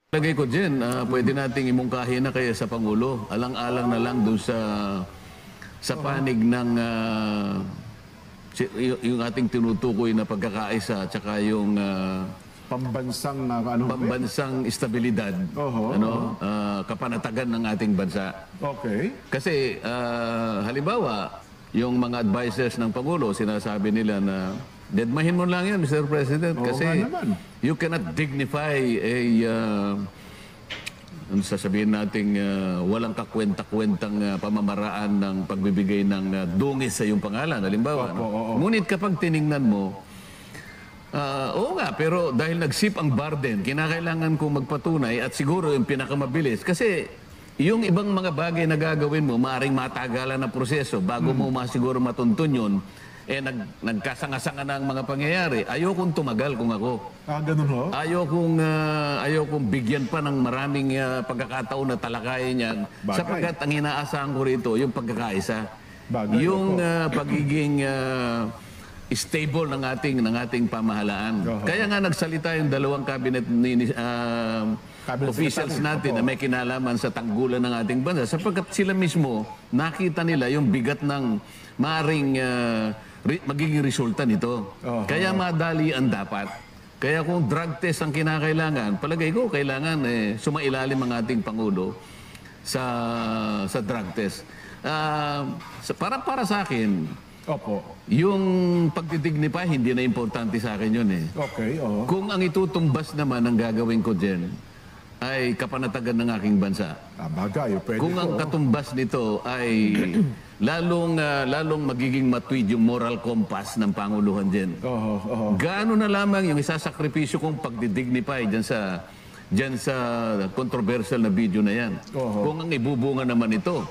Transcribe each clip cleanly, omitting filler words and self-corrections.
Lagay ko dyan, pwede nating imungkahi na kaya sa Pangulo. Alang-alang na lang doon sa panig ng yung ating tinutukoy na pagkakaisa at saka yung Pambansang pambansang estabilidad, kapanatagan ng ating bansa. Okay. Kasi halimbawa, yung mga advisors ng Pangulo, sinasabi nila na deadmahin mo lang yan, Mr. President, Oo kasi nga naman. you cannot dignify ano sasabihin nating walang kakwenta-kwentang pamamaraan ng pagbibigay ng dungis sa iyong pangalan. Halimbawa, Opo. ngunit kapag tiningnan mo, oo nga, pero dahil nagsip ang burden, kinakailangan kong magpatunay at siguro yung pinakamabilis. Kasi yung ibang mga bagay na gagawin mo, maaaring matagalan na proseso bago mo masiguro matuntun yun, nagkasanga-sanga na ang mga pangyayari. Ayokong tumagal kung ako. Ganun ho? Ayokong bigyan pa ng maraming pagkakataon na talakayin yan. Bagay. Sapagkat ang inaasahan ko rito, yung pagkakaisa. Bagay, Yung pagiging stable ng ating pamahalaan. Kaya nga nagsalita yung dalawang cabinet officials natin na may kinalaman sa tanggulan ng ating bansa sapagkat sila mismo nakita nila yung bigat ng maring magiging resulta nito. Kaya madali ang dapat. Kaya kung drug test ang kinakailangan, palagay ko kailangan sumailalim ang ating Pangulo sa drug test. Para sa akin, Opo. yung pagtidignify, hindi na importante sa akin yun eh. Okay, oo. Kung ang itutumbas naman ang gagawin ko dyan, ay kapanatagan ng aking bansa. Bagay, pwede Kung ang katumbas nito ay lalong magiging matuwid yung moral compass ng Panguluhan dyan. Gaano na lamang yung isasakripisyo kong pagdidignify dyan sa controversial na video na yan. Kung ang ibubunga naman ito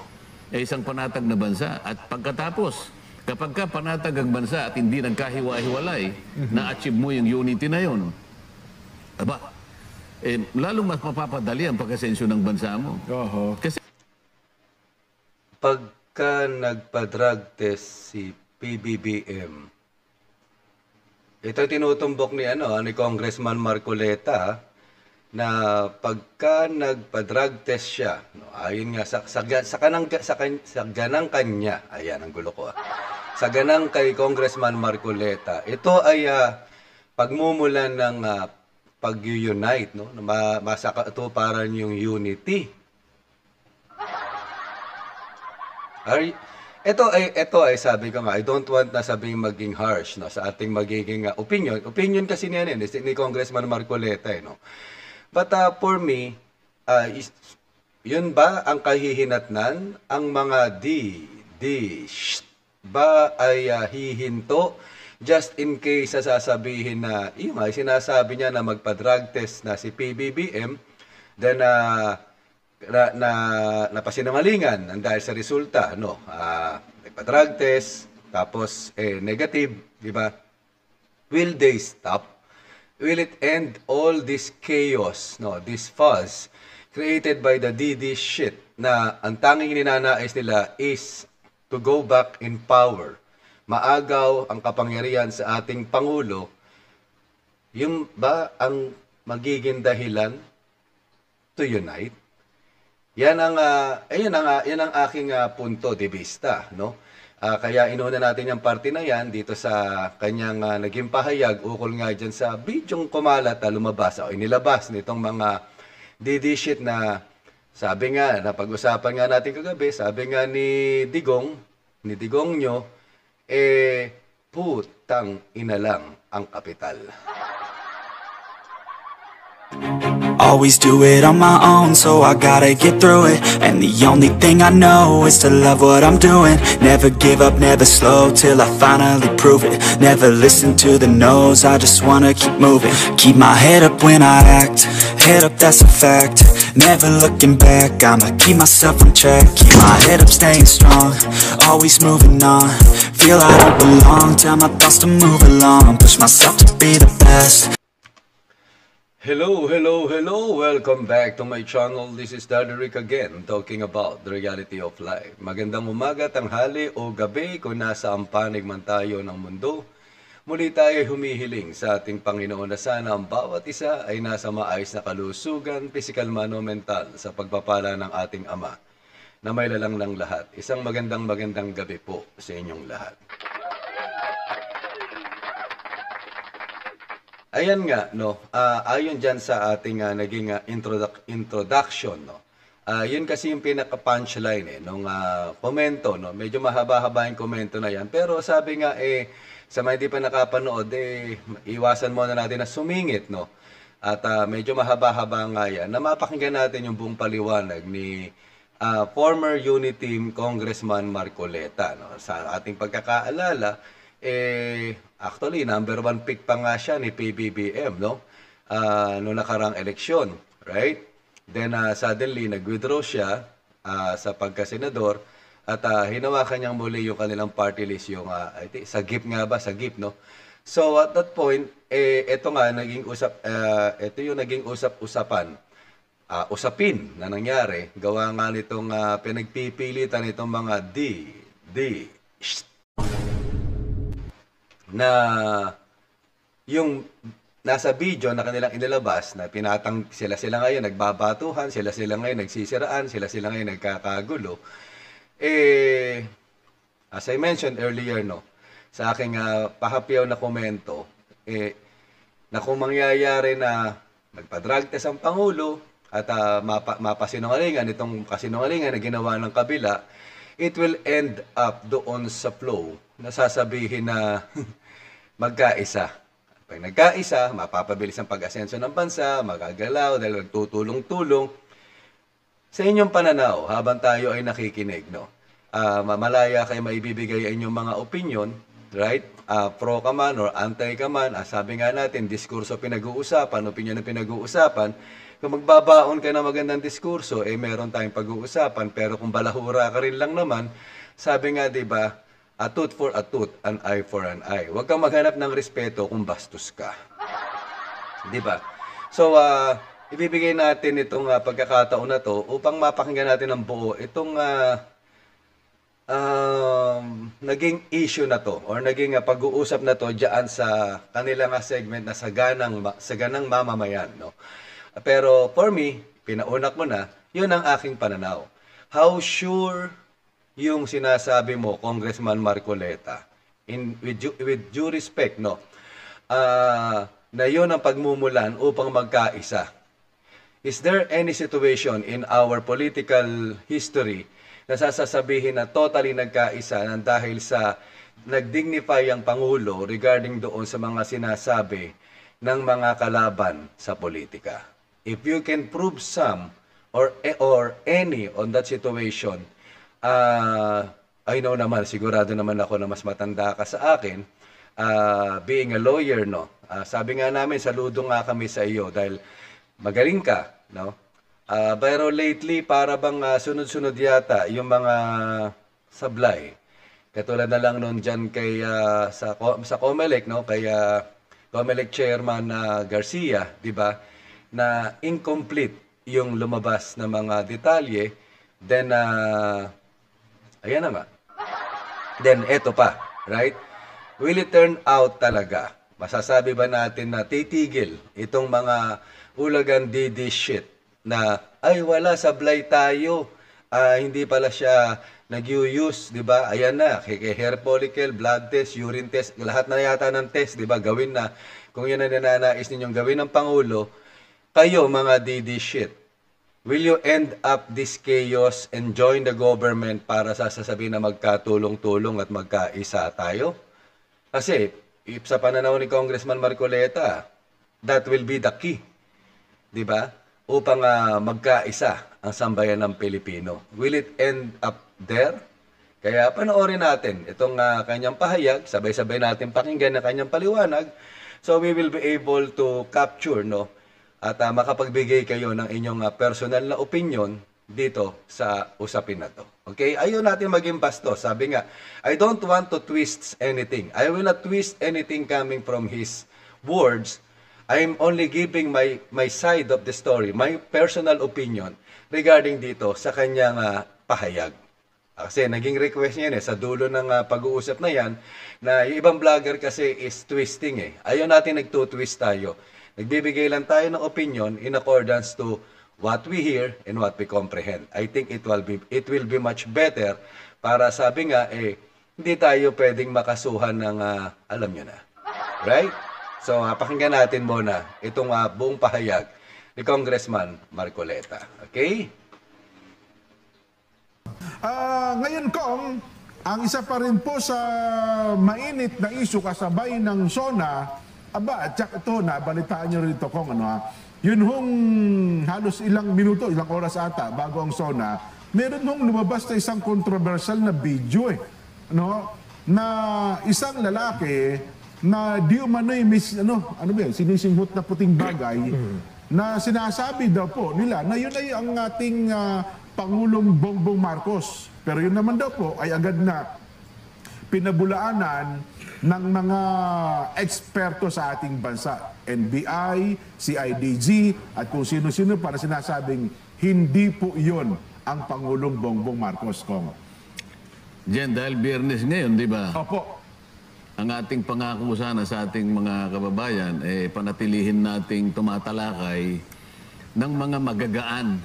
ay isang panatag na bansa at pagkatapos, kapag ka panatag ang bansa at hindi nagkahiwa-hiwalay, na-achieve mo yung unity na yun, lalong mas mapapadali ang pagkasensyo ng bansa mo. Kasi Pagka nagpa-drug test si PBBM, ito tinutumbok ni Congressman Marcoleta na pagka nagpa-drug test siya, ayon nga sa ganang kanya, ayan ang gulo ko sa ganang kay Congressman Marcoleta, ito ay pagmumulan ng pag-unite, no? Masakatuparan yung unity. Ito ay sabi ko nga, I don't want na sabing maging harsh, no, sa ating magiging opinion. Opinion kasi niya ni Congressman Marcoleta, no? But for me, yun ba ang kahihinatnan? Ang mga ba ay hihinto just in case sasabihin na ay sinasabi niya na magpa-drug test na si PBBM, then napasinungalingan dahil sa resulta, no? Nagpa-drug test tapos negative, di ba? Will they stop? Will it end all this chaos, no, this fuss created by the DD shit na ang tanging ninanais nila is to go back in power, maagaw ang kapangyarihan sa ating Pangulo? Yung ba ang magiging dahilan to unite? Yan ang aking punto de vista, no? Kaya inuna natin yung parte na yan dito sa kanyang naging pahayag ukol nga dyan sa bidyong kumalat na lumabas o inilabas nitong mga DD shit na sabi nga, napag-usapan nga natin kagabi, sabi nga ni Digong nyo, putang ina lang ang kapital. Always do it on my own, so I gotta get through it. And the only thing I know is to love what I'm doing. Never give up, never slow, till I finally prove it. Never listen to the no's, I just wanna keep moving. Keep my head up when I act, head up, that's a fact. Never looking back, I'ma keep myself on track. Keep my head up, staying strong, always moving on. Feel I don't belong, tell my thoughts to move along. Push myself to be the best. Hello! Welcome back to my channel. This is Daddy Rick again, talking about the reality of life. Magandang umaga, tanghali o gabi kung nasa ang panig man tayo ng mundo. Muli tayo humihiling sa ating Panginoon na sana ang bawat isa ay nasa maayos na kalusugan, physical man o mental sa pagpapala ng ating Ama na may lalang ng lahat. Isang magandang gabi po sa inyong lahat. Ayan nga, no, ayon dyan sa ating naging introduction, no, yun kasi yung pinaka-punchline nung komento, no, medyo mahaba-haba yung komento na yan, pero sabi nga sa mga hindi pa nakapanood, iwasan muna natin na sumingit, no, at medyo mahaba-haba nga yan, na mapakinggan natin yung buong paliwanag ni former Unity Team Congressman Marcoleta, no, sa ating pagkakaalala, actually, number 1 pick pa nga siya ni PBBM, no? Noong nakarang eleksyon, right? Then, suddenly, nag-withdraw siya sa pagkasenador at hinawakan niyang muli yung kanilang party list, yung sa GIP nga ba? Sa GIP, no? So, at that point, ito yung naging usap-usapan. Usapin na nangyari, gawa nga nitong pinagpipilitan nitong mga na yung nasa video na kanilang inilabas na sila ngayon nagbabatuhan, sila ngayon nagsisiraan, sila ngayon nagkakagulo. As I mentioned earlier, no, sa aking pahapyaw na komento, na kung mangyayari na magpa-drug test ang Pangulo at mapasinungalingan, itong kasinungalingan na ginawa ng kabila, it will end up doon sa flow na sasabihin na magkaisa. Pag nagkaisa, mapapabilis ang pag-asenso ng bansa, magagalaw dahil magtutulong-tulong. Sa inyong pananaw, habang tayo ay nakikinig, no, malaya kayo maibibigay ang inyong mga opinion, right? Pro ka man or anti ka man, sabi nga natin, diskurso pinag-uusapan, opinion na pinag-uusapan. Kung magbabaon ka ng magandang diskurso, meron tayong pag-uusapan. Pero kung balahura ka rin lang naman, sabi nga, di ba, a tooth for a tooth, an eye for an eye. Huwag kang maghanap ng respeto kung bastos ka. Di ba? So, ibibigay natin itong pagkakataon na to upang mapakinggan natin ng buo itong naging issue na to or naging pag-uusap na to diyan sa kanilang segment na saganang mamamayan, no? Pero for me, pinaunak mo na, yun ang aking pananaw. How sure yung sinasabi mo, Congressman Marcoleta, with due respect, no, na yun ang pagmumulan upang magkaisa. Is there any situation in our political history na sasasabihin na totally nagkaisa nang dahil sa nagdignify ang Pangulo regarding doon sa mga sinasabi ng mga kalaban sa politika? If you can prove some or any on that situation, I know naman, sigurado naman ako na mas matanda ka sa akin, being a lawyer, no. Sabi nga namin, saludo nga kami sa iyo dahil magaling ka, no. Pero lately, para bang sunod-sunod yata yung mga sablay. Katulad na lang noon dyan kay, sa COMELEC, no, kay COMELEC Chairman Garcia, di ba, na incomplete yung lumabas na mga detalye, then, ayan na nga. Then, eto pa, right? Will it turn out talaga? Masasabi ba natin na titigil itong mga ulagan DD shit na, ay wala, sablay tayo. Hindi pala siya nag-use, di ba? Ayan na, hair follicle, blood test, urine test, lahat na yata ng test, di ba? Gawin na. Kung yun ang nananais ninyong gawin ng Pangulo, kayo mga DD shit, will you end up this chaos and join the government para sasabihin na magkatulong-tulong at magkaisa tayo? Kasi, sa pananaw ni Congressman Marcoleta, that will be the key, di ba? Upang magkaisa ang sambayan ng Pilipino. Will it end up there? Kaya panoorin natin itong kanyang pahayag, sabay-sabay natin pakinggan na kanyang paliwanag, so we will be able to capture, no, at makapagbigay kayo ng inyong personal na opinion dito sa usapin na to. Okay? Ayaw natin maging bastos. Sabi nga, I don't want to twist anything. I will not twist anything coming from his words. I'm only giving my side of the story, my personal opinion regarding dito sa kanyang pahayag. Kasi naging request niya sa dulo ng pag-uusap na yan, na yung ibang vlogger kasi is twisting Ayaw natin nagtutwist tayo. Nagbibigay lang tayo ng opinion in accordance to what we hear and what we comprehend. I think it will be much better para sabi nga, hindi tayo pwedeng makasuhan ng, alam nyo na. Right? So, pakinggan natin muna itong buong pahayag ni Congressman Marcoleta. Okay? Ngayon, Kong, ang isa pa rin po sa mainit na issue kasabay ng SONA, at saka ito, nabalitaan nyo rito, Kong, yun hong halos ilang minuto, ilang oras ata, bago ang SONA, meron hong lumabas na isang controversial na video, na isang lalaki na di umano'y sinisinghot na puting bagay, na sinasabi daw po nila na yun ay ang ating Pangulong Bongbong Marcos. Pero yun naman daw po ay agad na pinabulaanan ng mga eksperto sa ating bansa. NBI, CIDG, at kung sino-sino para sinasabing hindi po yun ang Pangulong Bongbong Marcos, Kong. Jen, dahil Biyernes ngayon, di ba? Opo. Ang ating pangako sana sa ating mga kababayan, panatilihin nating tumatalakay ng mga magagaan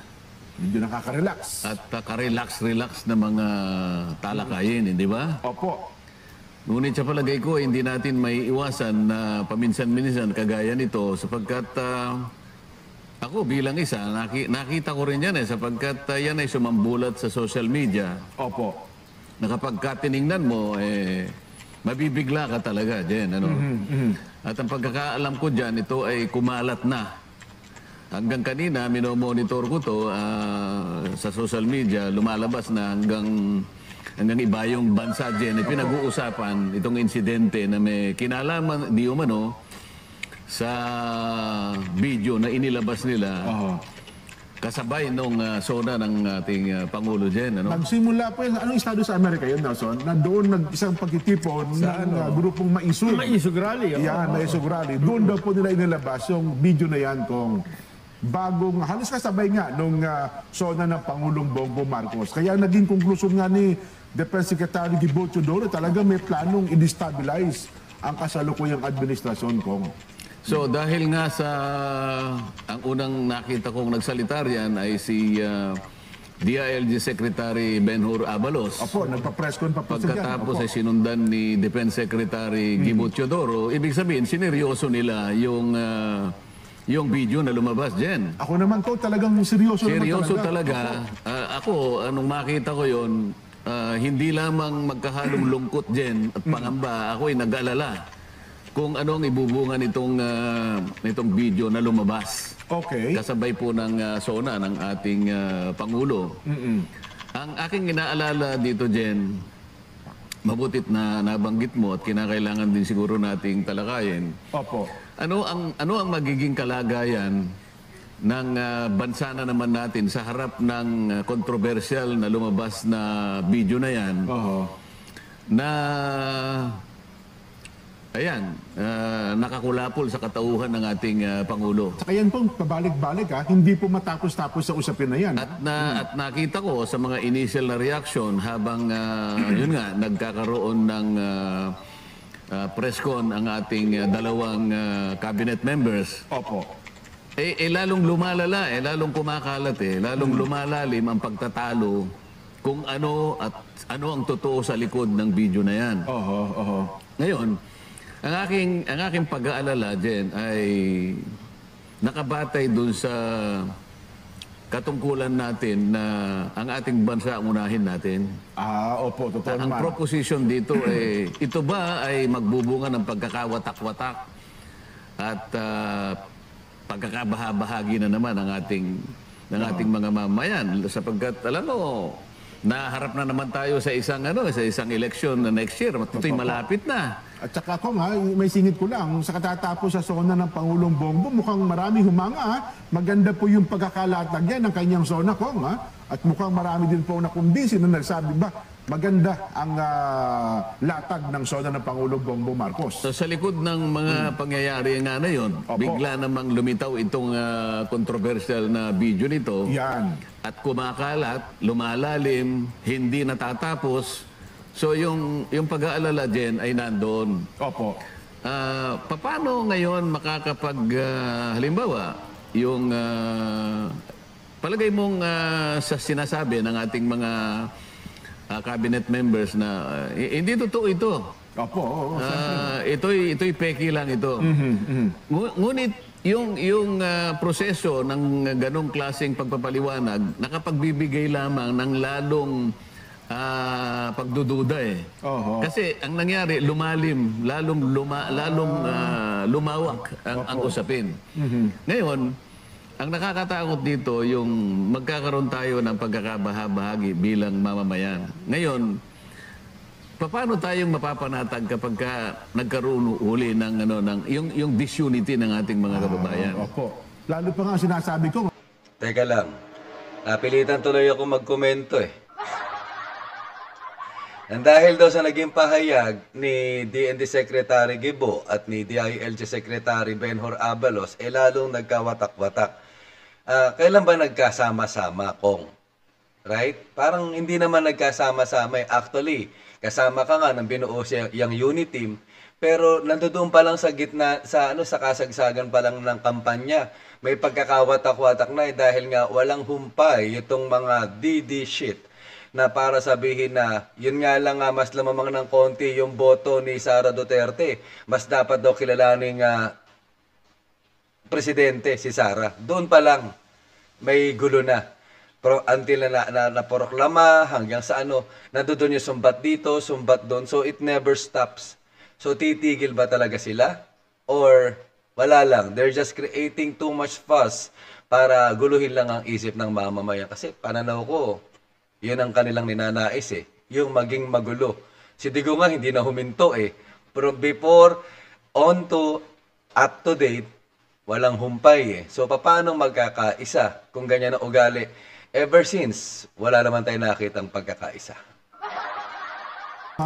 Medyo nakaka-relax. at ka-relax-relax na mga talakayin, di ba? Opo. Ngunit sa palagay ko, hindi natin may iwasan na paminsan-minsan kagaya nito sapagkat ako bilang isa, nakita ko rin yan sapagkat yan ay sumambulat sa social media Opo. na kapag tiningnan mo, mabibigla ka talaga, Jen. At ang pagkakaalam ko dyan, ito ay kumalat na. Hanggang kanina, minomonitor ko to sa social media, lumalabas na hanggang iba yung bansa dyan. Pinag-uusapan itong insidente na may kinalaman, di umano, sa video na inilabas nila kasabay nung SONA ng ating Pangulo dyan. Nagsimula po yun. Anong estado sa Amerika yun, Nelson? Na doon isang pagtitipon ng grupong Maisug. Maisug Rally. Yan, Maisug Rally. Doon daw po nila inilabas yung video na yan kung bagong, halos kasabay nga nung SONA ng Pangulong Bongbong Marcos. Kaya naging konklusyon nga ni Defense Secretary Gibo Teodoro, talaga may planong i-destabilize ang kasalukuyang administrasyon, Kong. So dahil nga sa ang unang nakita kong nagsalita riyan ay si DILG Secretary Benhur Abalos. Opo, nagpa-press con pa po siya dyan. Pagkatapos Opo. ay sinundan ni Defense Secretary Gibo Teodoro, ibig sabihin sineryoso nila yung video na lumabas dyan. Ako naman ko talagang seryoso Seryoso naman talaga. talaga. Ako, anong makita ko yon, hindi lamang magkahalong lungkot dyan at pangamba, ako ay nag-alala kung anong ibubunga nitong video na lumabas. Okay. Kasabay po ng SONA ng ating Pangulo. Ang aking inaalala dito, Jen, mabutit na nabanggit mo at kinakailangan din siguro nating talakayin. Opo. Ano ang magiging kalagayan ng bansa na naman natin sa harap ng controversial na lumabas na video na yan na nakakulapol sa katauhan ng ating Pangulo. Saka yan pong pabalik-balik hindi po matapos-tapos sa usapin na yan. At nakita ko sa mga initial na reaction habang yun nga nagkakaroon ng press con ang ating dalawang cabinet members. Opo. Lalong lumalala, lalong kumakalat, lalong lumalalim ang pagtatalo kung ano ang totoo sa likod ng video na yan. Ngayon, ang aking pag-aalala, Jen, ay nakabatay dun sa katungkulan natin na ang ating bansa ang unahin natin. Opo, totoo Ang naman. proposition dito ito ba ay magbubunga ng pagkakawatak-watak at pagkakabahabahagi na naman ng ating mga mamayan sapagkat alam mo naharap na naman tayo sa isang eleksyon na next year, matutoy malapit na. At saka ako may singit ko lang, sa katatapos sa SONA ng Pangulong Bongbong, mukhang marami humanga. Maganda po yung pagkakalatag yan ng kanyang SONA, Kong. At mukhang marami din po nakumbisi na nagsabi ba, maganda ang latag ng SONA ng Pangulong Bongbong Marcos. So sa likod ng mga pangyayari nga na yun, Opo. bigla namang lumitaw itong controversial na video nito. Yan. at kumakalat, lumalalim, hindi natatapos. So yung pag-aalala din ay nandoon. Opo. Paano ngayon makakapag, halimbawa, yung palagay mong sa sinasabi ng ating mga cabinet members na hindi totoo ito. Opo. Oo. Ito'y peki lang ito. Ngunit yung proseso ng ganong klaseng pagpapaliwanag nakapagbibigay lamang ng lalong pagdududa eh. Oho. Kasi ang nangyari, lalong lumawak ang usapin. Ngayon, ang nakakatakot dito, yung magkakaroon tayo ng pagkakabahabahagi bilang mamamayan. Ngayon, paano tayong mapapanatag kapag nagkaroon uli ng yung disunity ng ating mga kababayan? Opo. Lalo pa nga sinasabi ko, Teka lang. Napilitan tuloy ako magkomento eh. Nang dahil daw sa naging pahayag ni DND Secretary Gibo at ni DILG Secretary Benhur Abalos, lalong nagkawatak-watak. Kailan ba nagkasama-sama, Kong? Right? Parang hindi naman nagkasama-sama. Actually, kasama ka nga nang binuo siya yung unit team, pero nandoon pa lang sa gitna, sa kasagsagan pa lang ng kampanya, may pagkakawatak-watak na dahil nga walang humpay itong mga DD shit na para sabihin na yun nga lang nga mas lamamang ng konti yung boto ni Sara Duterte. Mas dapat daw kilalaning presidente si Sara. Doon pa lang may gulo na. Until na naporoklama hanggang sa nandoon yung sumbat dito, sumbat doon. So it never stops. So titigil ba talaga sila? Or wala lang? They're just creating too much fuss para guluhin lang ang isip ng mamamayan. Kasi pananaw ko, yun ang kanilang ninanais eh. Yung maging magulo. Si Digo nga hindi na huminto eh. Pero before, on to, up to date, walang humpay eh. So paano magkakaisa kung ganyan ang ugali? Ever since, wala naman tayo nakitang pagkakaisa.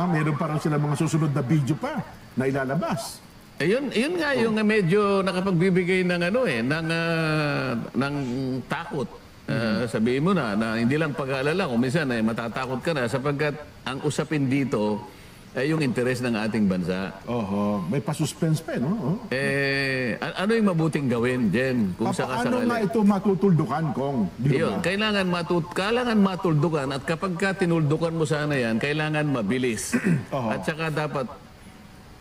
meron pa rin sila mga susunod na video pa na ilalabas. Yun nga yung medyo nakapagbibigay ng ng takot. Sabihin mo na hindi lang pag-aalala, kung minsan ay matatakot ka na sapagkat ang usapin dito ay yung interes ng ating bansa. Oho, may pa-suspense pa, no? Ano yung mabuting gawin, Jen? Kung Paano nga ito matutuldukan, Kong? Yun, kailangan matuldukan at kapag tinuldukan mo sana yan, kailangan mabilis. At saka dapat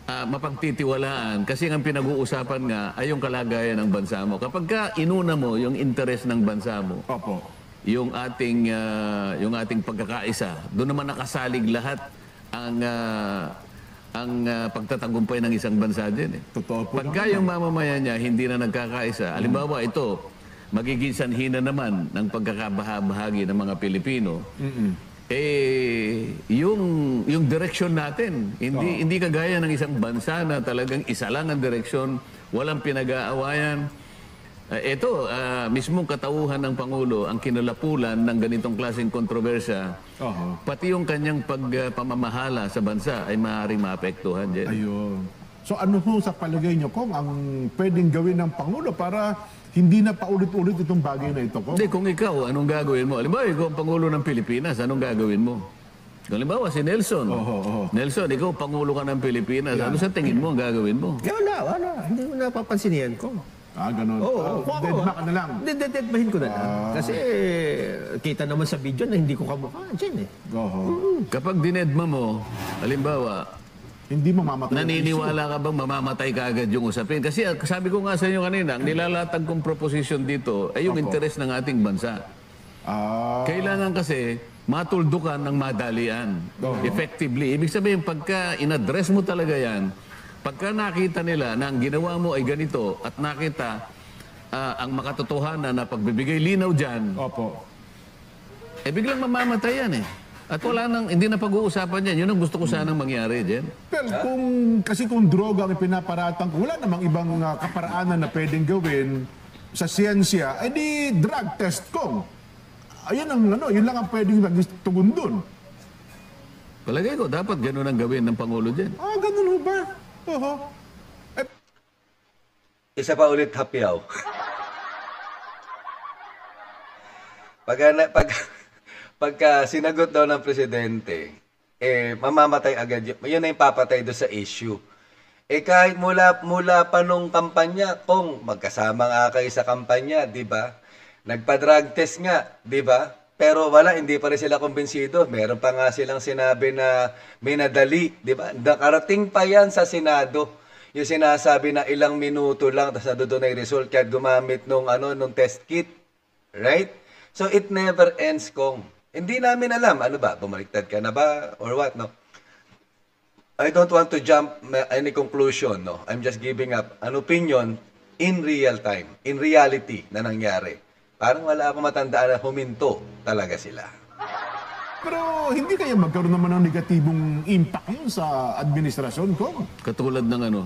mapagtitiwalaan kasi ang pinag-uusapan nga ay yung kalagayan ng bansa mo. Kapag inuna mo yung interes ng bansa mo, Opo. yung ating pagkakaisa, doon naman nakasalig lahat ang pagtatagumpay ng isang bansa din. Totoo po. Pagka yung mamamayan niya hindi na nagkakaisa, halimbawa ito, magiging sanhi na naman ng pagkakabahabahagi ng mga Pilipino, yung direksyon natin, hindi kagaya ng isang bansa na talagang isa lang ang direksyon, walang pinag-aawayan. Ito, mismong katauhan ng Pangulo ang kinalapulan ng ganitong klaseng kontrobersya. Pati yung kanyang pagpamamahala sa bansa ay maaaring maapektuhan dyan. Ayun. So ano po sa palagay niyo, Kong, ang pwedeng gawin ng Pangulo para hindi na paulit-ulit itong bagay na ito, Kong? Hindi, kung ikaw, anong gagawin mo? Halimbawa, ikaw ang Pangulo ng Pilipinas, anong gagawin mo? Halimbawa, si Nelson. Nelson, ikaw, Pangulo ka ng Pilipinas. Ano sa tingin mo ang gagawin mo? Wala. Hindi mo napapansin yan, Kong. Ganun. Deadma ka na lang. Deadmahin ko na lang. Kasi kita naman sa video na hindi ko kamukha. Diyan eh. Kapag dinedma mo, halimbawa, hindi mamamatay. naniniwala ka bang mamamatay ka agad yung usapin? Kasi sabi ko nga sa inyo kanina, ang nilalatag kong proposition dito ay yung interes ng ating bansa. Kailangan kasi matuldukan ng madalian. Effectively. Ibig sabihin, pagka in-address mo talaga yan, pagka nakita nila na ang ginawa mo ay ganito at nakita ang makatotohanan na pagbibigay linaw dyan, biglang mamamatay yan eh. At hindi na pag-uusapan yan. Yun ang gusto ko sanang mangyari, Jen. Pero kung droga ang pinaparatang, wala namang ibang kaparaanan na pwedeng gawin sa siyensya, di drug test, Kong. Ayun yun lang ang pwedeng tugon dun. Palagay ko, dapat ganun ang gawin ng Pangulo dyan. Ganun ho ba? Isa pa ulit, Hapyaw. Pagka sinagot daw ng presidente, mamamatay agad yun na yung papatay doon sa issue. Kahit mula pa nung kampanya, kung magkasama nga kayo sa kampanya, di ba? Nagpa-drug test nga, di ba? Pero wala, hindi pa rin sila kumbinsido. Meron pa nga silang sinabi na minadali, di ba? Nakarating pa yan sa Senado. Yung sinasabi na ilang minuto lang, tapos doon ay result kahit gumamit nung test kit. Right? So it never ends, Kong. Hindi namin alam, ano ba, bumaliktad ka na ba, or what, no? I don't want to jump any conclusion, no? I'm just giving up an opinion in real time, in reality na nangyari. Parang wala akong matandaan na huminto talaga sila. Pero hindi kaya magkaroon naman ng negatibong impact yun sa administrasyon, Kong? Katulad ng ano.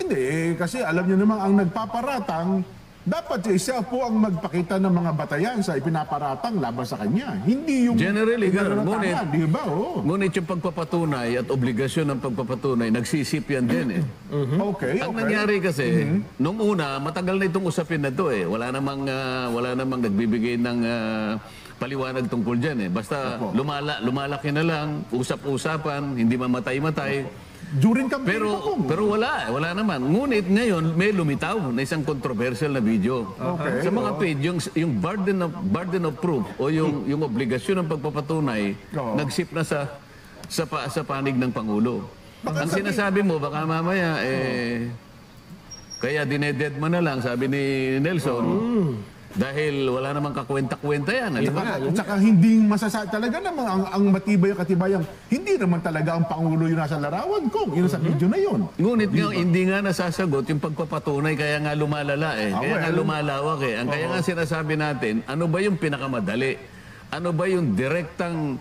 Hindi, kasi alam niyo naman, ang nagpaparatang, dapat siya po ang magpakita ng mga batayan sa ipinaparatang laban sa kanya. Hindi yung... Generally, yung ganun. di ba? Oh. Ngunit yung pagpapatunay at obligasyon ng pagpapatunay, nagsisip yan din eh. Okay, Ang okay. nangyari kasi, nung una, matagal na itong usapin na to eh. Wala namang nagbibigay ng paliwanag tungkol dyan eh. Basta lumalaki na lang, usap-usapan, hindi mamatay-matay. During campaign pa, Kong. Pero wala naman. Ngunit ngayon, may lumitaw na isang controversial na video. Okay. Sa mga page, yung burden of proof o yung obligasyon ng pagpapatunay, nagsip na sa panig ng Pangulo. Ang sinasabi mo, baka mamaya, kaya dineded mo na lang, sabi ni Nelson, dahil wala namang kakwenta-kwenta yan. At saka hindi talaga naman ang matibay at katibayang, hindi naman talaga ang Pangulo yung nasa larawan, Kong. Yun sa video na yun. Ngunit nga, hindi nga nasasagot yung pagpapatunay, kaya nga lumalala eh. Kaya nga lumalawak eh. Ang kaya nga sinasabi natin, ano ba yung pinakamadali? Ano ba yung direktang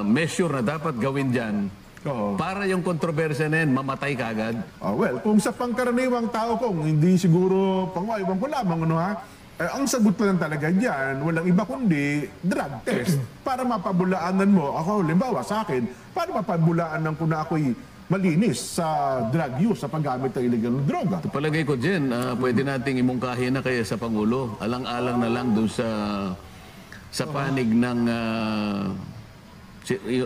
measure na dapat gawin dyan para yung kontrobersya na yan, mamatay kagad? Well, kung sa pangkaraniwang tao, Kong, hindi siguro, pangwaiwan ko lamang, ang sagot na lang talaga dyan, walang iba kundi drug test. Para mapabulaanan mo, ako, limbawa sa akin, para mapabulaanan ko na ako'y malinis sa drug use, sa paggamit ng illegal na droga. Palagay ko dyan, pwede nating imungkahi na kaya sa Pangulo. Alang-alang na lang dun sa panig ng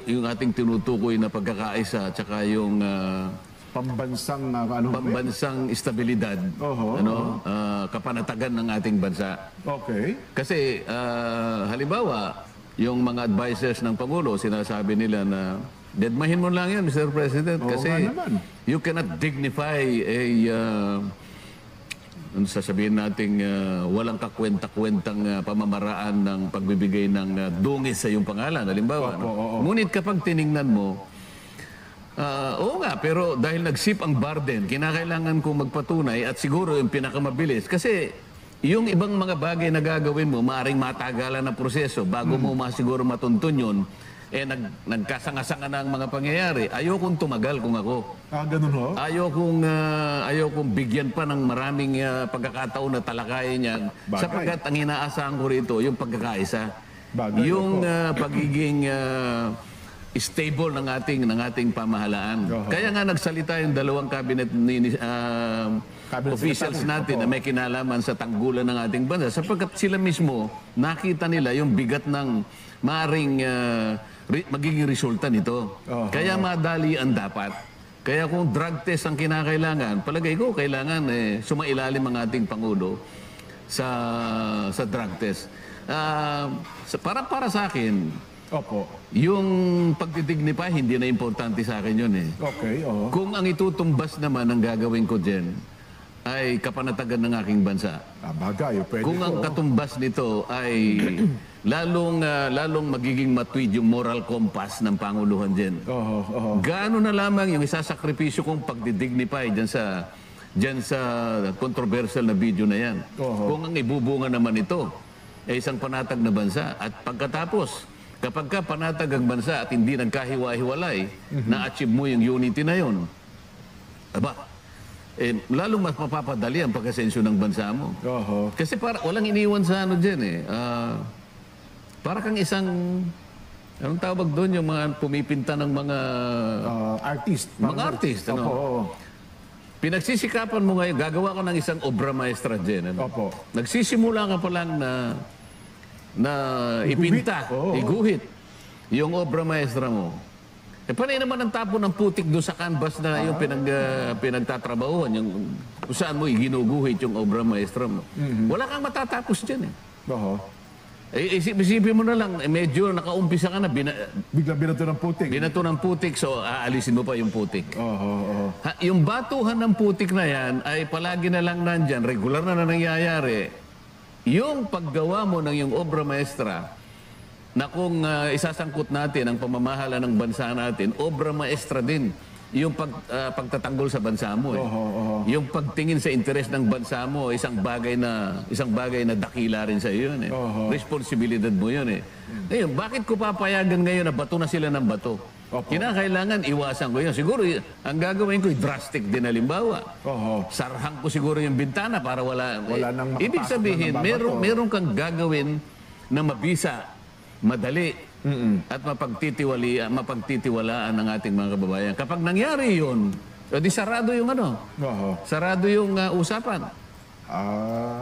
yung ating tinutukoy na pagkakaisa at saka yung pambansang estabilidad, kapanatagan ng ating bansa. Okay. Kasi halimbawa, yung mga advisors ng Pangulo, sinasabi nila na deadmahin mo lang yan, Mr. President, kasi you cannot dignify sasabihin nating walang kakwenta-kwentang pamamaraan ng pagbibigay ng dungis sa iyong pangalan. Halimbawa, ngunit kapag tiningnan mo, oo nga, pero dahil nagsip ang burden, kinakailangan kong magpatunay at siguro yung pinakamabilis. Kasi yung ibang mga bagay na gagawin mo, maaaring matagalan ng proseso bago mo siguro matuntun yun, nagkasanga-sanga na ang mga pangyayari. Ayokong tumagal kung ako. Ganun ho? Ayokong bigyan pa ng maraming pagkakataon na talakayin yan. Sapagkat ang inaasahan ko rito, yung pagkakaisa. Yung pagiging stable ng ating pamahalaan. Kaya nga nagsalita yung dalawang cabinet officials natin na may kinalaman sa tanggulan ng ating bansa sapagkat sila mismo nakita nila yung bigat ng maaring magiging resulta nito. Kaya madali ang dapat. Kaya kung drug test ang kinakailangan, palagay ko kailangan sumailalim ang ating Pangulo sa drug test. Para sa akin, yung pagdidignify, hindi na importante sa akin yun eh. Okay, Kung ang itutumbas naman ang gagawin ko dyan, ay kapanatagan ng aking bansa. Pwede kung ang katumbas nito ay lalong magiging matuwid yung moral compass ng Panguluhan dyan. Gaano na lamang yung isasakripisyo kong pagdidignify dyan sa controversial na video na yan. Kung ang ibubunga naman ito ay isang panatag na bansa at pagkatapos, kapag ka panatag ang bansa at hindi nagkahiwa-hiwalay, na-achieve mo yung unity na yun, lalong mas mapapadali ang pag-asensyo ng bansa mo. Kasi walang iniwan sa dyan eh. Para kang isang, anong tawag doon, yung mga pumipinta ng mga artist. Mga artist, Pinagsisikapan mo ngayon, gagawa ko ng isang obra maestra dyan. Nagsisimula ka pa lang na na ipinta, Oo. iguhit yung obra maestra mo. Panay naman ang tapo ng putik doon sa canvas na yung pinagtatrabahuhan, yung kung saan mo ginuguhit yung obra maestra mo. Wala kang matatapos dyan eh. Oo. Isipin mo na lang, medyo nakaumpisa ka na, Bigla binato ng putik. binato ng putik, so aalisin mo pa yung putik. Oo. Yung batuhan ng putik na yan ay palagi na lang nandyan, regular na nangyayari. Yung paggawa mo ng yung obra maestra, na kung isasangkot natin ang pamamahala ng bansa natin, obra maestra din yung pagtatanggol sa bansa mo. Yung pagtingin sa interes ng bansa mo, isang bagay na dakila rin sa iyo yun. Responsibilidad mo yun eh. Ngayon, bakit ko papayagan ngayon na bato na sila ng bato? Kinakailangan iwasan ko yun. Siguro, ang gagawin ko, drastic din halimbawa. Sarhan ko siguro yung bintana para wala nang ibig makapasok sabihin, na nababato. meron kang gagawin na mabisa, madali, at mapagtitiwalaan ng ating mga kababayan. Kapag nangyari yun, di sarado yung sarado yung usapan.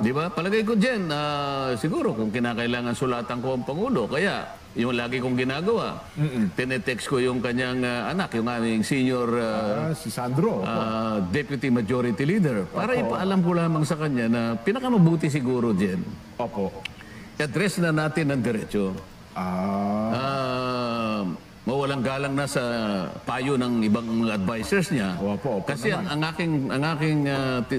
Di ba? Palagay ko dyan, siguro kung kinakailangan sulatan ko ang Pangulo, kaya yung lagi kong ginagawa, tinetext ko yung kanyang anak, yung aming senior Si Sandro. Deputy Majority Leader, para ipaalam ko lamang sa kanya na pinakamabuti siguro dyan, address na natin ng diretso. Mawalang galang na sa payo ng ibang mga advisors niya. Kasi ang aking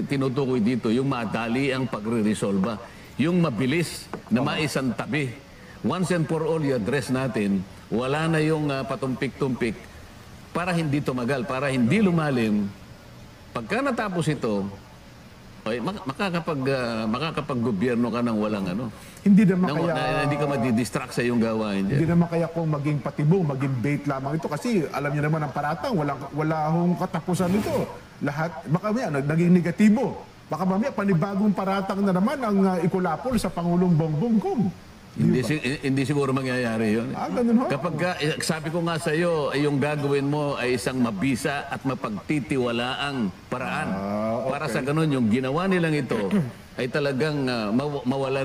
tinutukoy dito, yung madali ang pagre-resolba. Yung mabilis na maisantabi. Once and for all, i-address natin, wala na yung patumpik-tumpik para hindi tumagal, para hindi lumalim. Pagka natapos ito, ay makakapag-gobyerno ka ng walang Hindi naman kaya... hindi ka madidistract sa iyong gawain dyan. Hindi naman kaya kung maging patibong, maging bait lamang ito. Kasi alam niyo naman ang paratang, wala hong katapusan ito. Lahat, baka naging negatibo. Baka mamaya panibagong paratang na naman ang ikulapol sa Pangulong Bongbong Kong. Hindi siguro mangyayari yun. Ganun ho. Kapag sabi ko nga sa iyo, yung gagawin mo ay isang mabisa at mapagtitiwalaang paraan. Para sa ganun, yung ginawa nilang ito ay talagang mawalan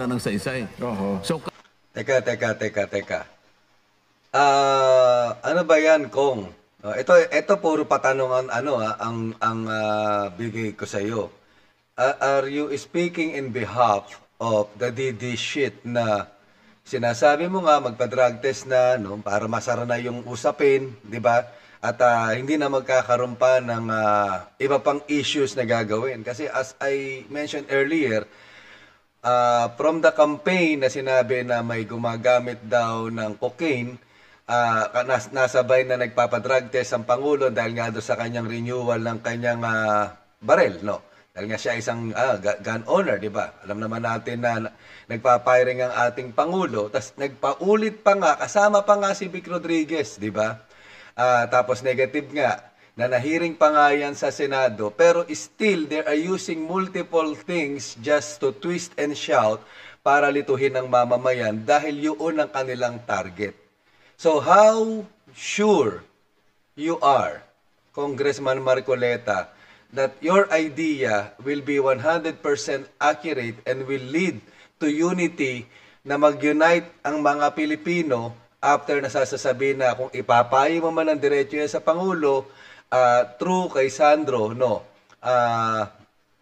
ng saysay. So, Teka. Ano ba yan, Kong? Ito puro patanungan ang bigay ko sa iyo. Are you speaking in behalf of the DD shit na sinasabi mo nga magpa-drug test na para masara na yung usapin, 'di ba? At hindi na magkakaroon pa ng iba pang issues na gagawin kasi as I mentioned earlier, from the campaign na sinabi na may gumagamit daw ng cocaine, nasabay na nagpapa-drug test ang Pangulo dahil nga doon sa kanyang renewal ng kanyang barel, dahil nga siya isang gun owner, di ba? Alam naman natin na nagpa-firing ang ating Pangulo, tapos nagpaulit pa nga, kasama pa nga si Vic Rodriguez, di ba? Tapos negative nga, na nahiring pa nga yan sa Senado, pero still, they are using multiple things just to twist and shout para lituhin ng mamamayan dahil yun ang kanilang target. So how sure you are, Congressman Marcoleta, that your idea will be 100% accurate and will lead to unity na mag-unite ang mga Pilipino after nasasasabi na kung ipapayo mo man ang diretso yan sa Pangulo, true kay Sandro,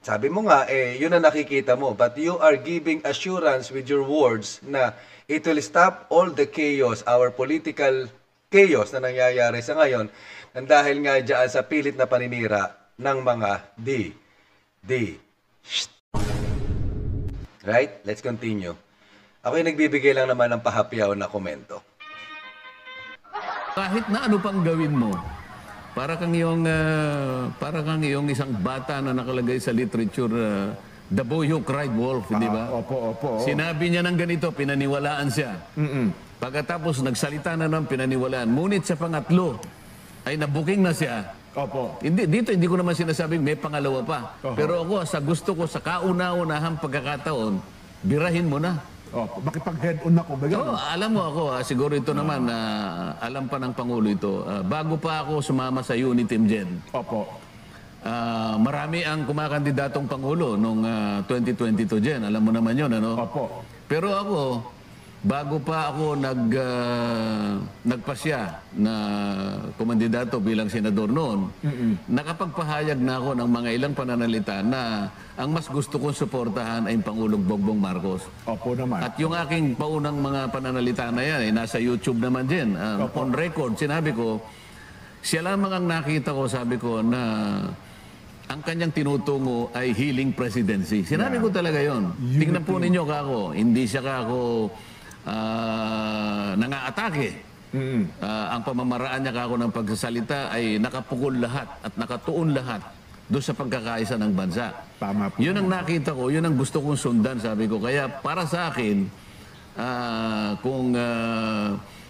sabi mo nga, yun ang nakikita mo. But you are giving assurance with your words na it will stop all the chaos, our political chaos na nangyayari sa ngayon, dahil nga dyan sa pilit na paninira ng mga Right? Let's continue. Ako'y nagbibigay lang naman ng pahapyaw na komento. kahit na ano pang gawin mo, para kang yung isang bata na nakalagay sa literature, the boy who cried wolf, di ba? Opo. Sinabi niya ng ganito, pinaniwalaan siya. Pagkatapos nagsalita na ng pinaniwalaan, ngunit sa pangatlo ay nabuking na siya. Dito hindi ko naman sinasabing may pangalawa pa. Pero ako, sa gusto ko, sa kauna-unahang pagkakataon, birahin mo na. Makipag-head-on ako. Alam mo ako, siguro ito naman, alam pa ng Pangulo ito. Bago pa ako sumama sa Uniteam Gen. Marami ang kumakandidatong Pangulo noong 2022 Gen. Alam mo naman yun, ano? Pero ako, bago pa ako nagpasya na kumandidato bilang senador noon, nakapagpahayag na ako ng mga ilang pananalita na ang mas gusto kong suportahan ay Pangulong Bongbong Marcos. Opo naman. At yung aking paunang mga pananalita na yan, nasa YouTube naman din. On record, sinabi ko, siya lamang ang nakita ko, sabi ko, na ang kanyang tinutungo ay healing presidency. Sinabi ko talaga yon. Tingnan po ninyo kako, hindi siya kako nangaatake. Ang pamamaraan niya kako ng pagsasalita ay nakapukol lahat at nakatuon lahat doon sa pagkakaisa ng bansa. Tama po. Yun ang nakita ko, yun ang gusto kong sundan, sabi ko. Kaya para sa akin, kung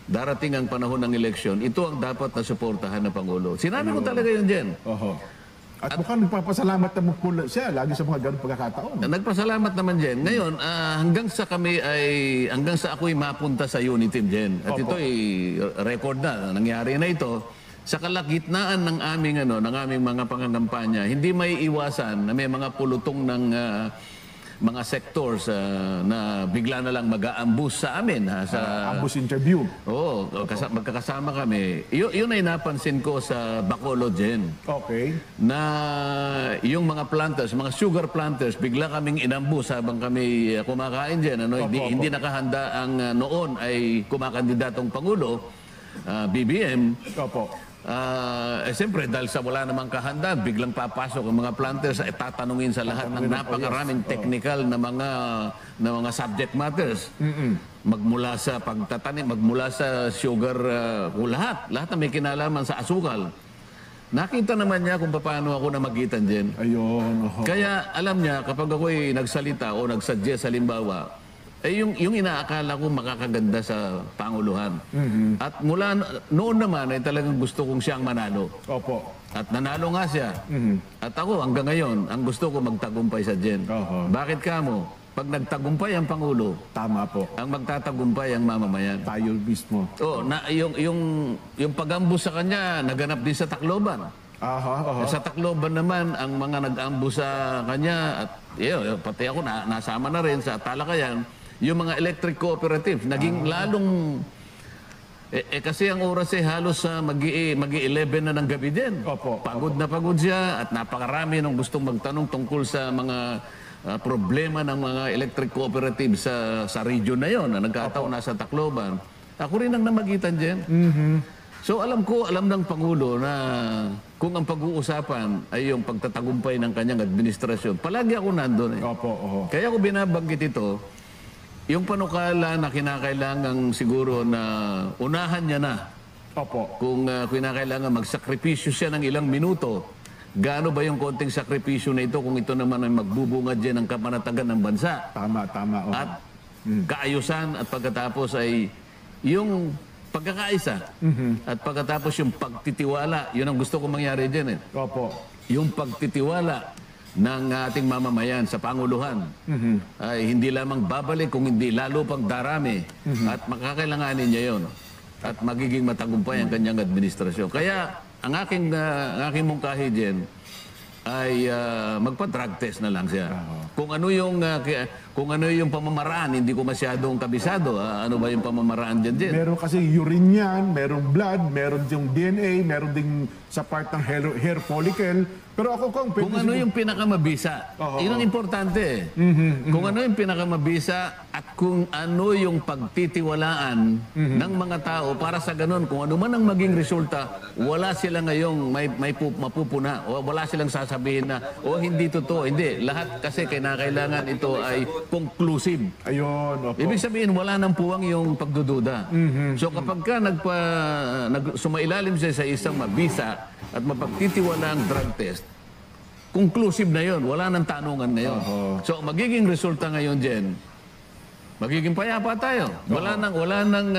darating ang panahon ng eleksyon, ito ang dapat na suportahan ng Pangulo. Sinabi ko talaga yun, Jen. Oho. At mukhang nagpapasalamat naman po siya lagi sa mga ganung pagkakataon. Nagpasalamat naman, Jen. Ngayon, hanggang sa ako'y mapunta sa Unity, Jen. At ito ay record na, nangyari na ito. Sa kalagitnaan ng aming mga pangangampanya, hindi may iwasan na may mga pulutong ng mga sectors na bigla na lang mag-aambus sa amin. Sa Ambus interview. Oo, magkakasama kami. Yun ay napansin ko sa Bacolod, Jen. Okay. Na yung mga planters, mga sugar planters, bigla kaming inambus habang kami kumakain dyan. Hindi nakahanda ang noon ay kumakandidatong Pangulo, BBM. Opo. Siyempre, dahil sa wala namang kahanda, biglang papasok ang mga planters at tatanungin sa lahat ng napakaraming technical na mga subject matters. Magmula sa pagtatanim, magmula sa sugar, lahat na may kinalaman sa asukal. Nakita naman niya kung paano ako namagitan dyan. Ayun. Oho. Kaya alam niya, kapag ako'y nagsalita o nagsuggest halimbawa, yung inaakala ko makakaganda sa Panguluhan. At mula noon naman ay talagang gusto kong siyang manalo. Opo. At nanalo nga siya. At ako hanggang ngayon, ang gusto ko magtagumpay sa Jen. Oho. Bakit kamo? Pag nagtagumpay ang Pangulo, Tama po. ang magtatagumpay ang mamamayan. Tayo mismo. Yung pag-ambus sa kanya, naganap din sa Tacloban. Aha. Sa Tacloban naman, ang mga nag-ambus sa kanya, at pati ako nasama na rin sa Talakayan, yung mga electric cooperatives, naging lalong... kasi ang oras ay halos mag-11 na ng gabi din. Opo. Pagod na pagod siya at napakarami nung gustong magtanong tungkol sa mga problema ng mga electric cooperatives sa region na yon na nagkataon nasa Tacloban. Ako rin ang namagitan dyan. So alam ng Pangulo na kung ang pag-uusapan ay yung pagtatagumpay ng kanyang administrasyon, palagi ako nandun. Opo. Oho. Kaya ako binabanggit ito, yung panukala na kinakailangan siguro na unahan niya na. Opo. Kung kinakailangan magsakripisyo siya ng ilang minuto, gaano ba yung konting sakripisyo na ito kung ito naman ay magbubungad dyan ng kapanatagan ng bansa? Tama. Oho. At kaayusan at pagkatapos ay yung pagkakaisa. At pagkatapos yung pagtitiwala, yun ang gusto ko mangyari dyan eh. Opo. Yung pagtitiwala ng ating mamamayan sa Panguluhan ay hindi lamang babalik kung hindi lalo pang darami at makakailanganin niya yon at magiging matagumpay ang kanyang administrasyon. Kaya ang aking mungkahi dyan ay magpa-drug test na lang siya. Kung ano yung pamamaraan, hindi ko masyadong kabisado. Ano ba yung pamamaraan dyan? Meron kasi urine yan, meron blood, meron yung DNA, meron ding sa part ng hair follicle. Pero ako kung ano yung pinakamabisa, yun ang importante. Kung ano yung pinakamabisa at kung ano yung pagtitiwalaan ng mga tao para sa ganun, kung ano man ang maging resulta, wala sila ngayong mapupuna o wala silang sasabihin na, hindi totoo. Hindi. Lahat kasi kailangan ito ay conclusive. Ayun. Opo. Ibig sabihin, wala nang puwang yung pagdududa. So kapag ka sumailalim siya sa isang mabisa at mapagtitiwala ang drug test, conclusive na yon, wala nang tanungan na yon. So magiging resulta ngayon, Jen, magiging payapa tayo. Wala nang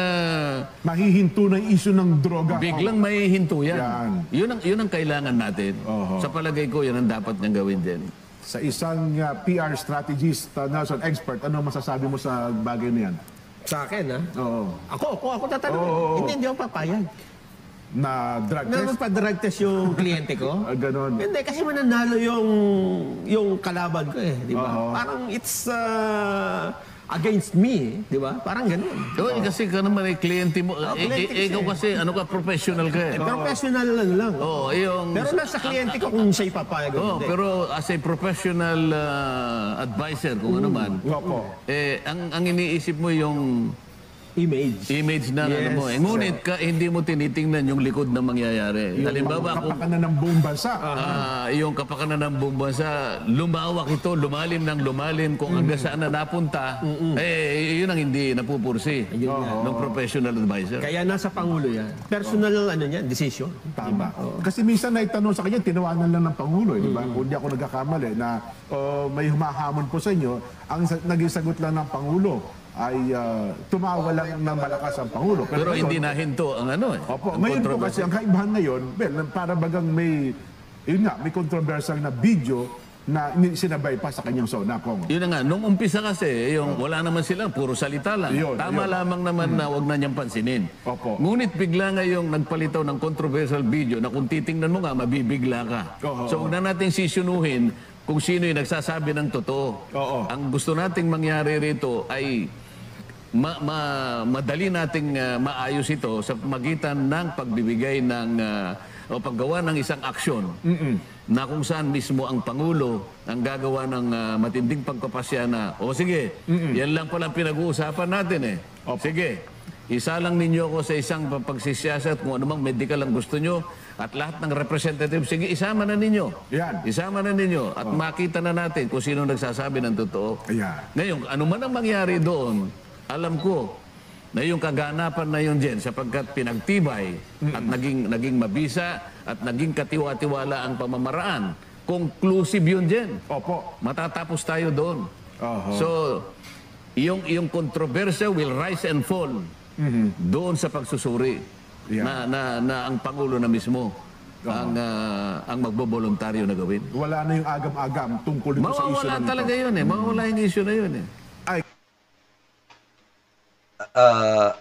Mahihinto ng issue ng droga. biglang may hinto yan. Yan. Yun ang kailangan natin. Sa palagay ko, yun ang dapat niyang gawin, Jen. Sa isang PR strategist, Nelson, expert, ano masasabi mo sa bagay na yan? Sa akin, ha? Oo. Ako tatanungin. Oo. Hindi ako papayag. Na drug Na test? magpa-drug test yung kliyente ko. Ganon. Hindi, kasi mananalo yung kalaban ko eh. Di ba? Oo. Parang it's against me, di ba? Parang ganun. Kasi ka naman ay kliyente mo. kliyente kasi. Ikaw kasi, professional ka eh. Professional lang. Yung... Pero nasa kliyente ko kung siya'y papayag o hindi. pero as a professional advisor, kung ano man, ang iniisip mo yung image na ano mo. Ngunit hindi mo tinitingnan yung likod ng mangyayari. Halimbawa, kung Kapakanan ng buong bansa. yung kapakanan ng buong bansa, lumawak ito, lumalim ng lumalim, kung hanggang saan na napunta, yun ang hindi napupursi ng professional advisor. Kaya nasa Pangulo yan. Personal decision. Tama. Kasi minsan naitanong sa kanya, tinawanan lang ng Pangulo. Di ba? Kung di ako nagkakamali na may humahamon po sa inyo, ang naging sagot lang ng Pangulo ay tumawa lang ng malakas ang Pangulo. Pero ngayon, hindi nahinto ang Opo, ang ngayon po controversy. kasi ang kaibahan ngayon, para bagang may controversial na video na sinabay pa sa kanyang sonakong. Yun na nga, nung umpisa kasi, wala naman sila, puro salita lang. Tama lamang naman na wag na niyang pansinin. Opo. Ngunit bigla ngayong nagpalitaw ng controversial video na kung titingnan mo nga, mabibigla ka. So huwag na nating sisunuhin kung sino yung nagsasabi ng totoo. Ang gusto nating mangyari rito ay madali nating maayos ito sa magitan ng pagbibigay ng o paggawa ng isang aksyon na kung saan mismo ang Pangulo ang gagawa ng matinding pagpapasya na, sige, yan lang pala pinag-uusapan natin eh. Sige, isa lang ninyo ako sa isang pagsisiyasat kung anumang medical ang gusto nyo at lahat ng representative, sige, isama na ninyo. Yan. Isama na ninyo at makita na natin kung sino nagsasabi ng totoo. Ayan. Ngayon, ano man ang mangyari doon, alam ko na yung kaganapan na yun dyan sapagkat pinagtibay at naging mabisa at naging katiwa-tiwala ang pamamaraan. Conclusive yun dyan. Opo. Matatapos tayo doon. So, yung controversy will rise and fall doon sa pagsusuri na ang Pangulo na mismo ang magboboluntaryo na gawin. Wala na yung agam-agam tungkol ito sa issue Mawawala na ito. talaga yun eh. Mawawala yung issue na yun eh.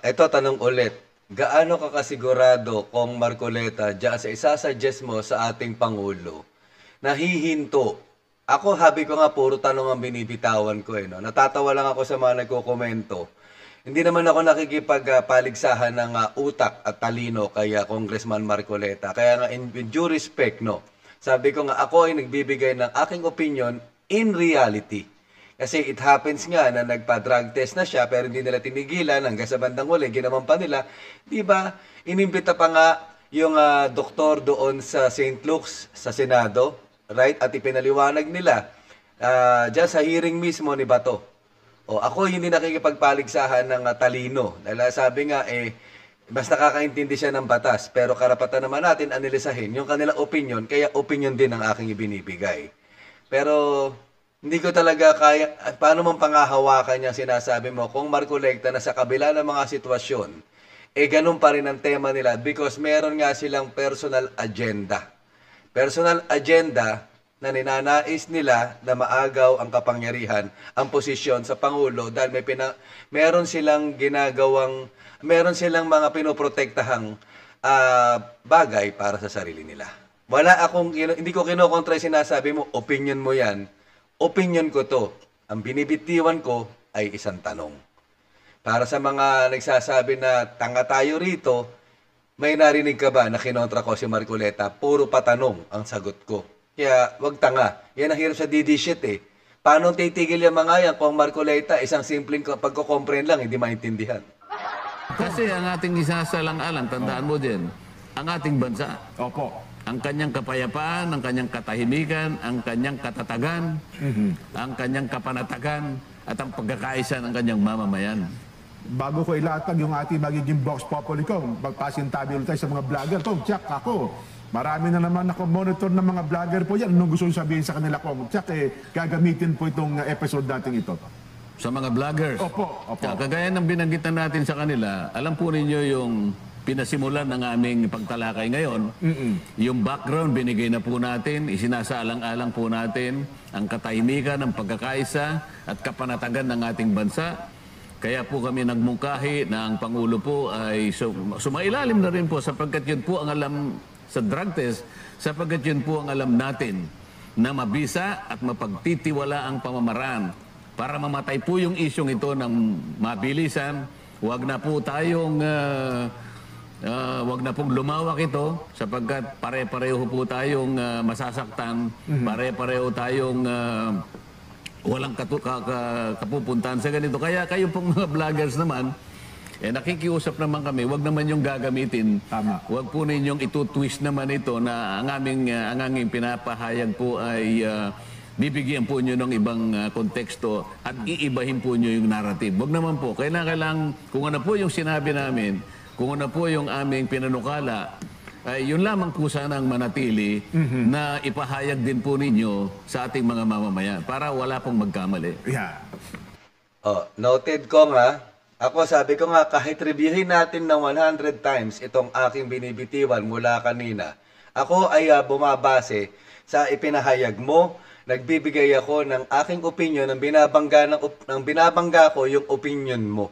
Ito, tanong ulit. Gaano ka kasigurado kung Marcoleta diyan sa isasuggest mo sa ating Pangulo na hihinto? Ako, habi ko nga, puro tanong ang binibitawan ko. No? Natatawa lang ako sa mga nagkokomento. Hindi naman ako nakikipagpaligsahan ng utak at talino kay Congressman Marcoleta. Kaya nga, in due respect, no? Sabi ko nga, ako ay nagbibigay ng aking opinion in reality. Kasi it happens nga na nagpa-drug test na siya pero hindi nila tinigilan hanggang sa bandang huli, ginawan pa nila. Di ba? Inimbita pa nga yung doktor doon sa St. Luke's sa Senado, right? At ipinaliwanag nila dyan sa hearing mismo ni Bato. Ako hindi nakikipagpaligsahan ng talino. Dahil sabi nga, mas nakakaintindi siya ng batas. Pero karapatan naman natin analisahin yung kanilang opinion, kaya opinion din ang aking ibinibigay. Pero hindi ko talaga kaya, paano mong pangahawakan yung sinasabi mo kung Marcoleta na sa kabila ng mga sitwasyon, ganun pa rin ang tema nila because meron nga silang personal agenda. Personal agenda na ninanais nila na maagaw ang kapangyarihan, ang posisyon sa Pangulo dahil meron silang mga pinoprotektahang bagay para sa sarili nila. Hindi ko kinokontra yung sinasabi mo, opinion mo yan. Opinion ko to. Ang binibitiwan ko ay isang tanong. Para sa mga nagsasabi na tanga tayo rito, may narinig ka ba na kinontra ko si Marcoleta? Puro patanong ang sagot ko. Kaya wag tanga. Yan ang hirap sa DD shit eh. Paano titigil yung mga yan kung Marcoleta isang simpleng pagkukomprehend lang, hindi maintindihan? Kasi ang ating isasalang-alang, tandaan mo din, ang ating bansa. Opo. Ang kanyang kapayapaan, ang kanyang katahimikan, ang kanyang katatagan, ang kanyang kapanatagan, at ang pagkakaisa ng kanyang mamamayan. Bago ko ilatag yung ating magiging Vox Populi ko, magpasintabi ulit tayo sa mga vlogger ko. Tsak, ako, marami na naman ako monitor ng mga vlogger po yan. Anong gusto nyo sabihin sa kanila ko? Tsak, gagamitin po itong episode natin ito. Sa mga vloggers. Opo. Kagaya ng binanggitan natin sa kanila, alam po ninyo yung pinasimulan ng aming pagtalakay ngayon. Yung background, binigay na po natin, isinasaalang-alang po natin ang katahimikan, ang pagkakaisa at kapanatagan ng ating bansa. Kaya po kami nagmungkahi na ang Pangulo po ay sumailalim na rin po sapagkat yun po ang alam sa drug test, sapagkat yun po ang alam natin na mabisa at mapagtitiwala ang pamamaraan para mamatay po yung isyong ito ng mabilisan. Huwag na po tayong wag na pong lumawak ito sapagkat pare-pareho po tayong masasaktan, pare-pareho tayong walang kapupuntahan sa ganito. Kaya kayo pong mga vloggers naman, nakikiusap naman kami, wag naman yung gagamitin. Tama. Wag po ninyong itutwist naman ito na ang aming pinapahayag po ay bibigyan po nyo ng ibang konteksto at iibahin po nyo yung narrative. Wag naman po. Kailangan, kung ano po yung sinabi namin, kung ano po yung aming pinanukala, ay yun lamang po sanang manatili na ipahayag din po ninyo sa ating mga mamamayan para wala pong magkamali. Yeah. Oh, noted ko nga. Ako sabi ko nga, kahit reviewin natin ng 100 times itong aking binibitiwan mula kanina, ako ay bumabase sa ipinahayag mo. Nagbibigay ako ng aking opinion, ng binabangga ko yung opinion mo.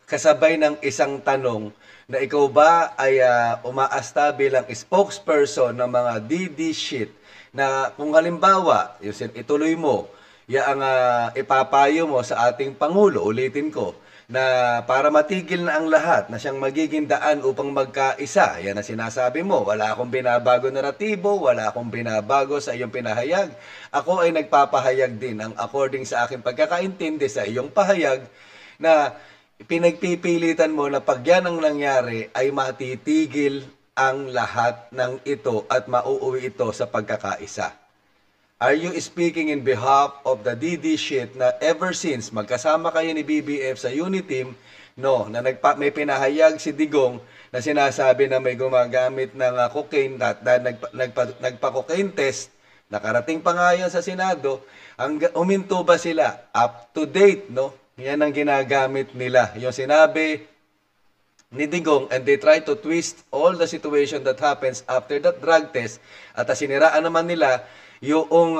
Kasabay ng isang tanong na ikaw ba ay umaasta bilang spokesperson ng mga DD shit na kung halimbawa, ituloy mo, ang ipapayo mo sa ating Pangulo, ulitin ko, na para matigil na ang lahat, na siyang magiging daan upang magkaisa. Yan ang sinasabi mo. Wala akong binabago naratibo, wala akong binabago sa iyong pinahayag. Ako ay nagpapahayag din ang according sa aking pagkakaintindi sa iyong pahayag na pinagpipilitan mo na pag yan ang nangyari ay matitigil ang lahat ng ito at mauuwi ito sa pagkakaisa. Are you speaking in behalf of the DD shit na ever since magkasama kayo ni BBF sa Uniteam, no, na may pinahayag si Digong na sinasabi na may gumagamit ng cocaine at nagpa-cocaine test, nakarating pa nga yan sa Senado, uminto ba sila? Up to date, no? Yan ang ginagamit nila. Yung sinabi ni Digong, and they try to twist all the situation that happens after that drug test at siniraan naman nila yung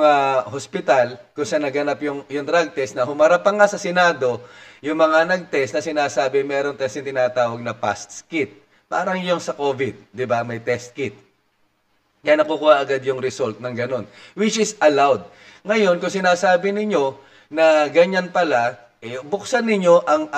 hospital kung saan naganap yung drug test na humarap pa nga sa Senado yung mga nag-test na sinasabi meron test yung tinatawag na past kit. Parang yung sa COVID, di ba? May test kit. Yan nakukuha agad yung result ng ganun, which is allowed. Ngayon, kung sinasabi ninyo na ganyan pala, buksan ninyo ang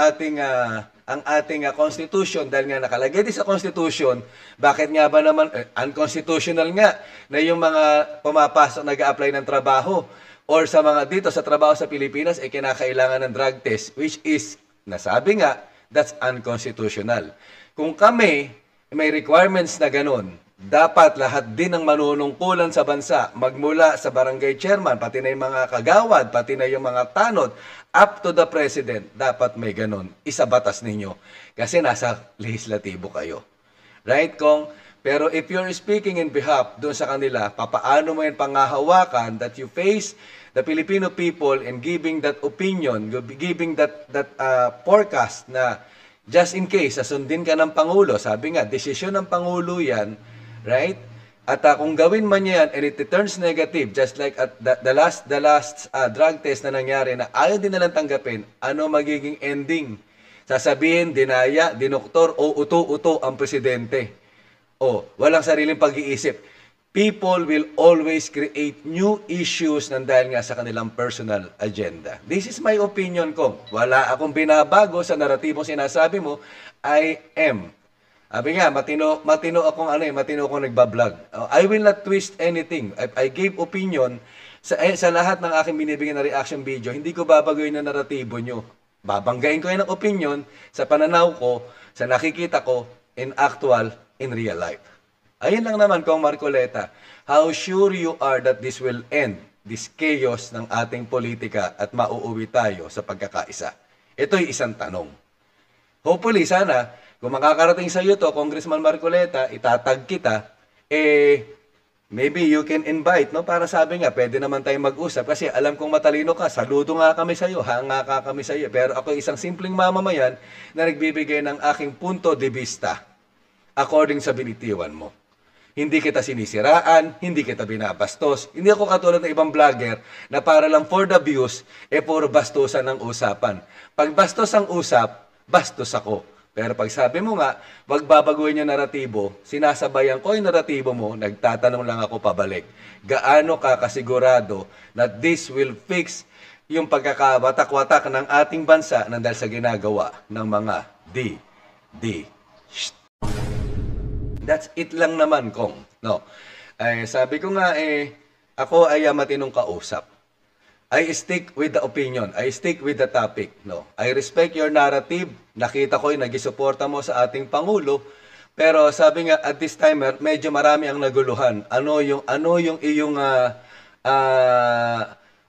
ating constitution dahil nga nakalagay din sa constitution, bakit nga ba naman unconstitutional nga na yung mga pumapasok nag-a-apply ng trabaho or sa mga dito sa trabaho sa Pilipinas kinakailangan ng drug test, which is nasabi nga that's unconstitutional. Kung kami may requirements na ganun, dapat lahat din ng manunungkulan sa bansa, magmula sa barangay chairman, pati na yung mga kagawad, pati na yung mga tanod, up to the president, dapat may ganun. Isabatas ninyo. Kasi nasa lehislatibo kayo. Right, Kong? Pero if you're speaking in behalf doon sa kanila, papaano mo yung pangahawakan that you face the Filipino people and giving that opinion, giving that forecast na just in case, sasundin ka ng Pangulo, sabi nga, desisyon ng Pangulo yan, right? At kung gawin man yan and it turns negative, just like at the last drug test na nangyari na ayaw din nalang tanggapin, ano magiging ending? Sasabihin, dinaya, dinoktor, o uto-uto ang presidente. O, walang sariling pag-iisip. People will always create new issues nang dahil nga sa kanilang personal agenda. This is my opinion ko. Wala akong binabago sa naratibong sinasabi mo. I am. Sabi nga, matino akong nagbablog. I will not twist anything. I gave opinion sa lahat ng aking binibigyan na reaction video. Hindi ko babagoyin na naratibo nyo. Babanggain ko yung opinion sa pananaw ko, sa nakikita ko, in actual, in real life. Ayun lang naman, Kong Marcoleta. How sure you are that this will end, this chaos ng ating politika at mauuwi tayo sa pagkakaisa? Ito'y isang tanong. Hopefully, sana, kung makakarating sa iyo to, Congressman Marcoleta, itatag kita, maybe you can invite, no? Para sabi nga, pwede naman tayong mag-usap kasi alam kong matalino ka, saludo nga kami sa iyo, hanga ka kami sa iyo. Pero ako isang simpleng mamamayan na nagbibigay ng aking punto de vista according sa binitiwan mo. Hindi kita sinisiraan, hindi kita binabastos. Hindi ako katulad ng ibang vlogger na para lang for the views, puro bastusan ng usapan. Pag bastos ang usap, bastos ako. Pero pag sabi mo nga, wag babaguhin yung naratibo, sinasabayan ko yung naratibo mo, nagtatanong lang ako pabalik. Gaano ka kasigurado that this will fix yung pagkakawatak-watak ng ating bansa nang dahil sa ginagawa ng mga D. That's it lang naman, Kong. No. Ay, sabi ko nga, ako ay matinong kausap. I stick with the opinion. I stick with the topic. No. I respect your narrative. Nakita ko yung nagisuporta mo sa ating Pangulo. Pero sabi nga, at this time, medyo marami ang naguluhan. Ano yung iyong,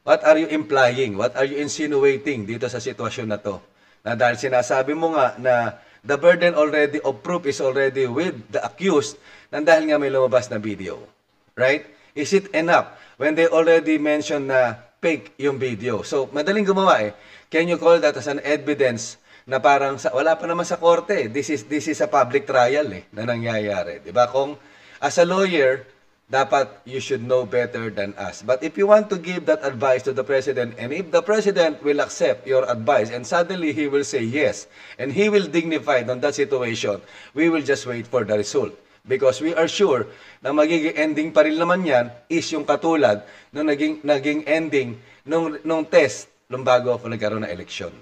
what are you implying? What are you insinuating dito sa sitwasyon na to? Na dahil sinasabi mo nga na the burden already of proof is already with the accused, nang dahil nga may lumabas na video. Right? Is it enough when they already mentioned na fake yung video? So, madaling gumawa eh. Can you call that as an evidence na parang wala pa naman sa korte? This is a public trial eh, na nangyayari. Diba? Kung as a lawyer, dapat you should know better than us. But if you want to give that advice to the President, and if the President will accept your advice, and suddenly he will say yes, and he will dignify on that situation, we will just wait for the result. Because we are sure na magiging ending pa rin naman yan is yung katulad nung naging ending nung test nung bago ako nagkaroon ng eleksyon.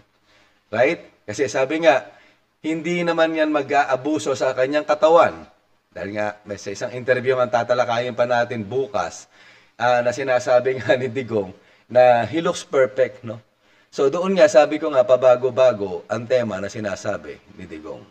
Right? Kasi sabi nga, hindi naman yan mag-aabuso sa kanyang katawan. Dahil nga, may sa isang interview ang tatalakayin pa natin bukas, na sinasabi nga ni Digong na he looks perfect, no? So doon nga, sabi ko nga, pabago-bago ang tema na sinasabi ni Digong.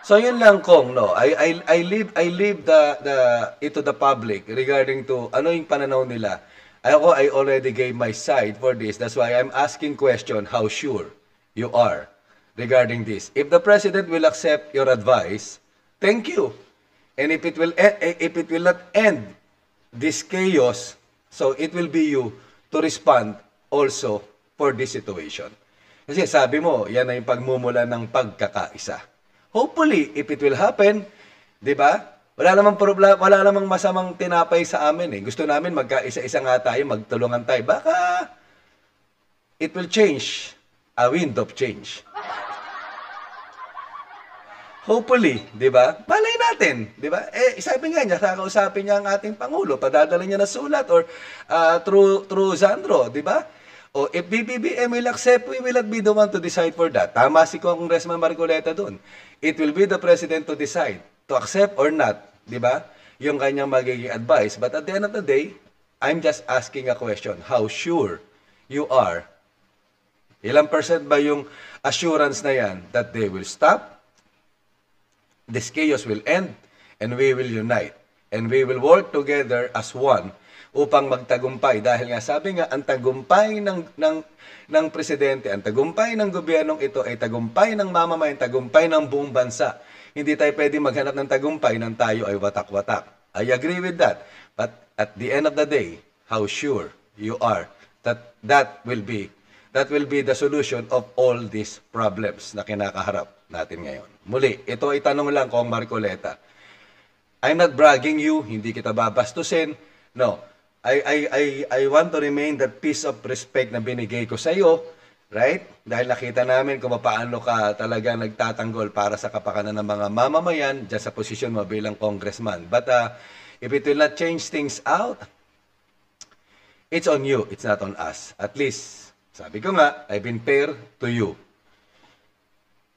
So yun lang, Kong, no? I leave it to the public regarding to ano yung pananaw nila. I already gave my side for this. That's why I'm asking question, how sure you are regarding this. If the President will accept your advice, thank you. And if it will not end this chaos, so it will be you to respond also for this situation. Kasi sabi mo, yan na yung pagmumula ng pagkakaisa. Hopefully, if it will happen, di ba? Wala namang problema, wala namang masamang tinapay sa amin eh. Gusto namin magkaisa-isa nga tayo, magtulungan tayo. Baka it will change, a wind of change. Hopefully, di ba? Malay natin, di ba? Sabi nga niya, kakausapin niya ang ating Pangulo, padadala niya na sulat or through Sandro, di ba? O if BBBM will accept, we will not be the one to decide for that. Tama si Congressman Marcoleta doon. It will be the President to decide to accept or not, di ba? Yung kanyang magiging advice. But at the end of the day, I'm just asking a question. How sure you are? Ilang percent ba yung assurance na yan that they will stop? This chaos will end and we will unite and we will work together as one upang magtagumpay dahil nga sabi nga ang tagumpay ng presidente, ang tagumpay ng gobyernong ito ay tagumpay ng mamamayan, tagumpay ng buong bansa. Hindi tayo pwede maghanap ng tagumpay nang tayo ay watak-watak. I agree with that. But at the end of the day, how sure you are that will be the solution of all these problems na kinakaharap natin ngayon. Muli, ito ay tanong lang kong Marcoleta. I'm not bragging you, hindi kita babastusin. No, I want to remain that piece of respect na binigay ko sa iyo, right? Dahil nakita namin kung paano ka talaga nagtatanggol para sa kapakanan ng mga mamamayan dyan sa posisyon mo bilang congressman. But if it will not change things out, it's on you, it's not on us. At least, sabi ko nga, I've been fair to you.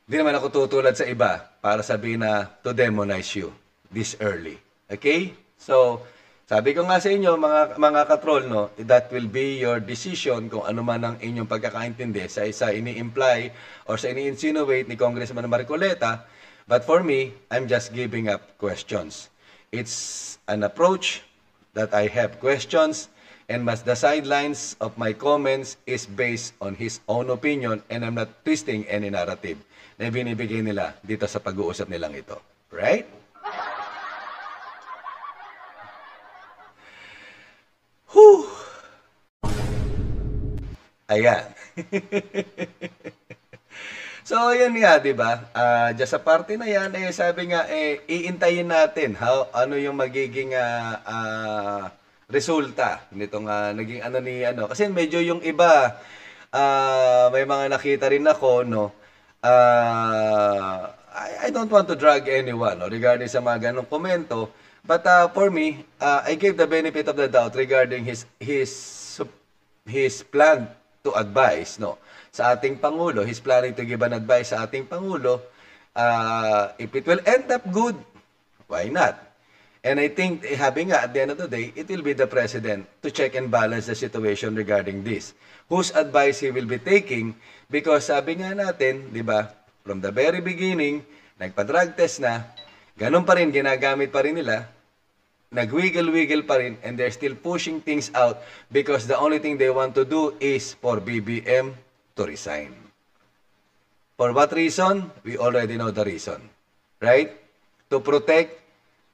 Hindi naman ako tutulad sa iba para sabihin na to demonize you this early. Okay? So, sabi ko nga sa inyo, mga katrol, no, that will be your decision kung ano man ang inyong pagkakaintindi sa ini-imply or sa ini-insinuate ni Congressman Marcoleta. But for me, I'm just giving up questions. It's an approach that I have questions and the sidelines of my comments is based on his own opinion and I'm not twisting any narrative na binibigay nila dito sa pag-uusap nilang ito. Right? Whew! Ayan. So, yun nga, di ba? Just sa party na yan, sabi nga, iintayin natin ano yung magiging resulta nitong naging kasi medyo yung iba may mga nakita rin ako, no. I don't want to drag anyone, no, regarding sa mga ganong komento, but for me, I gave the benefit of the doubt regarding his he's planned to advise, no, sa ating Pangulo, he's planning to give an advice sa ating Pangulo, if it will end up good, why not? And I think, having nga, at the end of the day, it will be the President to check and balance the situation regarding this. Whose advice he will be taking, because sabi nga natin, di ba, from the very beginning, nagpa-drug test na, ganun pa rin, ginagamit pa rin nila, nag-wiggle-wiggle pa rin, and they're still pushing things out because the only thing they want to do is for BBM to resign. For what reason? We already know the reason. Right? To protect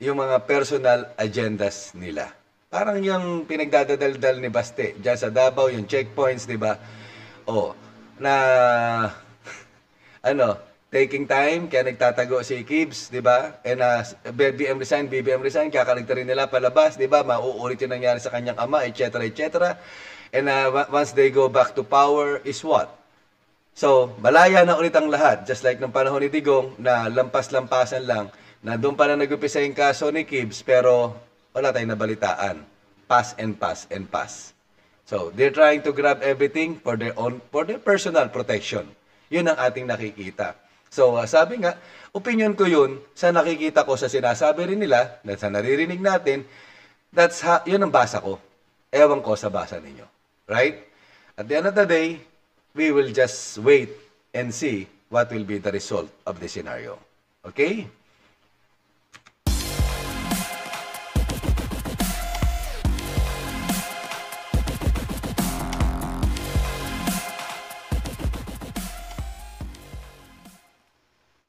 yung mga personal agendas nila. Parang yung pinagdadadaldal ni Baste, dyan sa Davao, yung checkpoints, di ba? O, na, taking time, kaya nagtatago si Gibbs, di ba? And BBM resign, kakaligta rin nila palabas, di ba? Mauulit yung nangyari sa kanyang ama, etc., etc. And once they go back to power, is what? So, malaya na ulit ang lahat. Just like ng panahon ni Digong, na lampas-lampasan lang, na doon pa na nag-upisa yung kaso ni Gibbs, pero wala tayong nabalitaan. Pass and pass and pass. So, they're trying to grab everything for their personal protection. Yun ang ating nakikita. So, sabi nga, opinion ko yun, sa nakikita ko, sa sinasabi rin nila, sa naririnig natin, yun ang basa ko. Ewan ko sa basa ninyo. Right? At the end of the day, we will just wait and see what will be the result of the scenario. Okay?